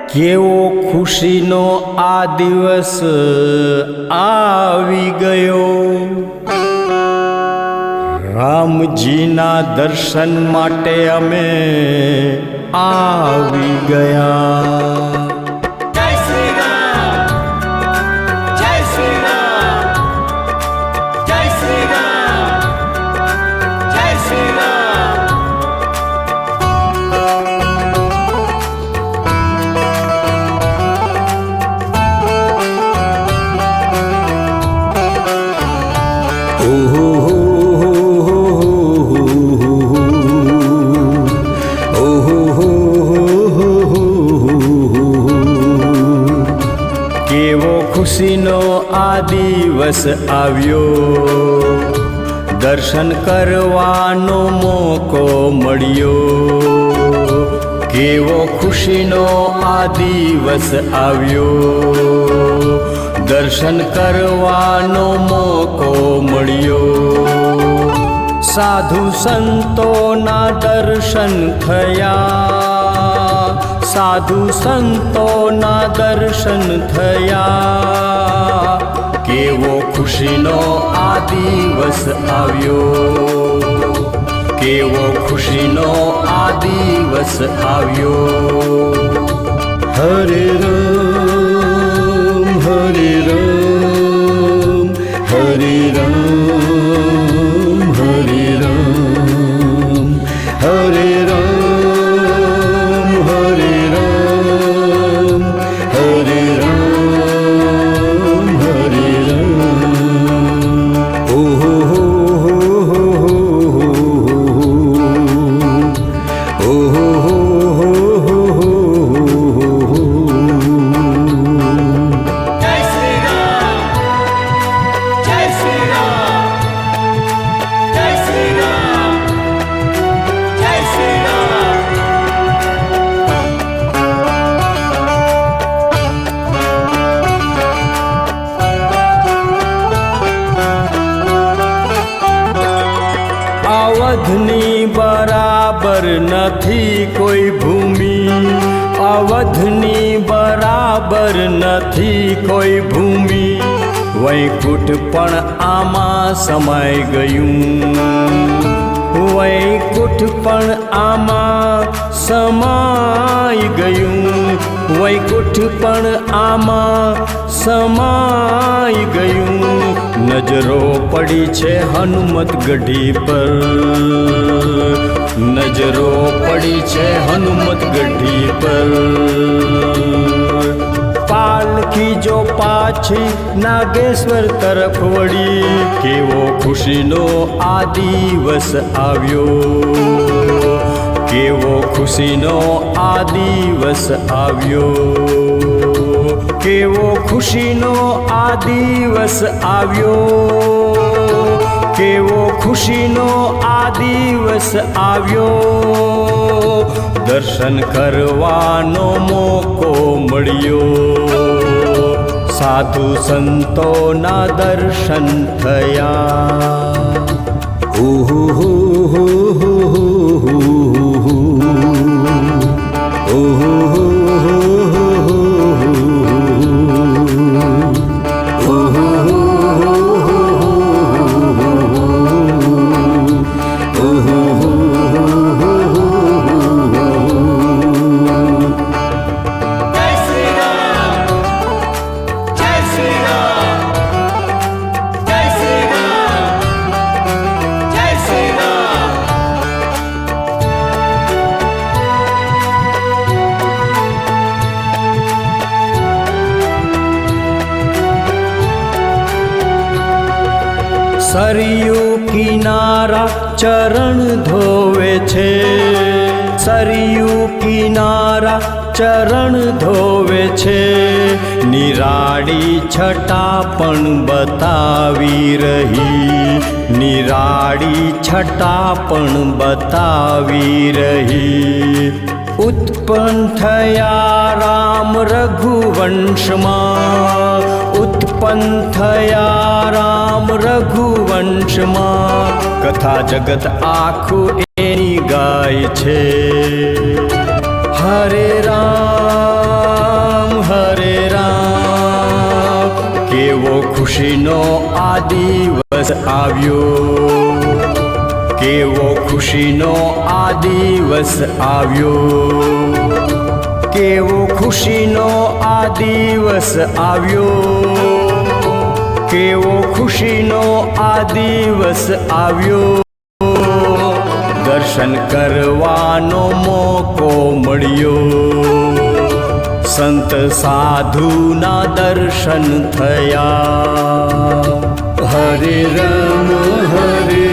કેવો ખુશીનો આ દિવસ આવી ગયો, રામજીના દર્શન માટે અમે આવી ગયા। કેવો ખુશીનો આ દિવસ આવ્યો, દર્શન કરવાનો મોકો મળ્યો। કેવો ખુશીનો આ દિવસ આવ્યો, દર્શન કરવાનો મોકો મળ્યો। સાધુ સંતોના દર્શન થયા, સાધુ સંતોના દર્શન થયા। કેવો ખુશીનો આ દિવસ આવ્યો, કેવો ખુશીનો આ દિવસ આવ્યો। હરે રામ હરે રામ, હરે રામ હરે રામ, હરે રામ હરે રામ, હરે રામ હરે રામ। ઓહો હો હો હો ઓહો હો હો હો। અવધની બરાબર નથી કોઈ ભૂમિ, અવધની બરાબર નથી કોઈ ભૂમિ, વૈકુંઠ પણ આમાં સમાઈ ગયું, વૈકુંઠ પણ આમાં સમાઈ ગયું, વૈકુંઠ પણ આમાં સમાઈ ગયું। નજરો પડી છે હનુમત ગઢી પર, નજરો પડી છે હનુમત ગઢી પર। પાલખી જો પાછી નાગેશ્વર તરફ વળી, કેવો ખુશીનો આ દિવસ આવ્યો, કેવો ખુશીનો આ દિવસ આવ્યો, કેવો ખુશીનો આ દિવસ આવ્યો, કેવો ખુશીનો આ દિવસ આવ્યો। દર્શન કરવાનો મોકો મળ્યો, સાધુ સંતોના દર્શન થયા। ઓહો હો હો હો ઓહો હો સરયુ કિનારા ચરણ ધોવે છે, સરયુ કિનારા ચરણ ધોવે છે, નિરાળી છટા પણ બતાવી રહી, નિરાળી છટા પણ બતાવી રહી। ઉત્પન્ન થયા રામ રઘુવંશમાં, ઉત્પન્ન થયા રામ રઘુવંશમાં, કથા જગત આખું એની ગાય છે। હરે રામ દિવસ આવ્યો, કેવો ખુશીનો આ દિવસ આવ્યો, કેવો ખુશીનો આ દિવસ આવ્યો, કેવો ખુશીનો આ દિવસ આવ્યો. દર્શન કરવાનો મોકો મળ્યો, સંત સાધુના દર્શન થયા. હરે રામ હરે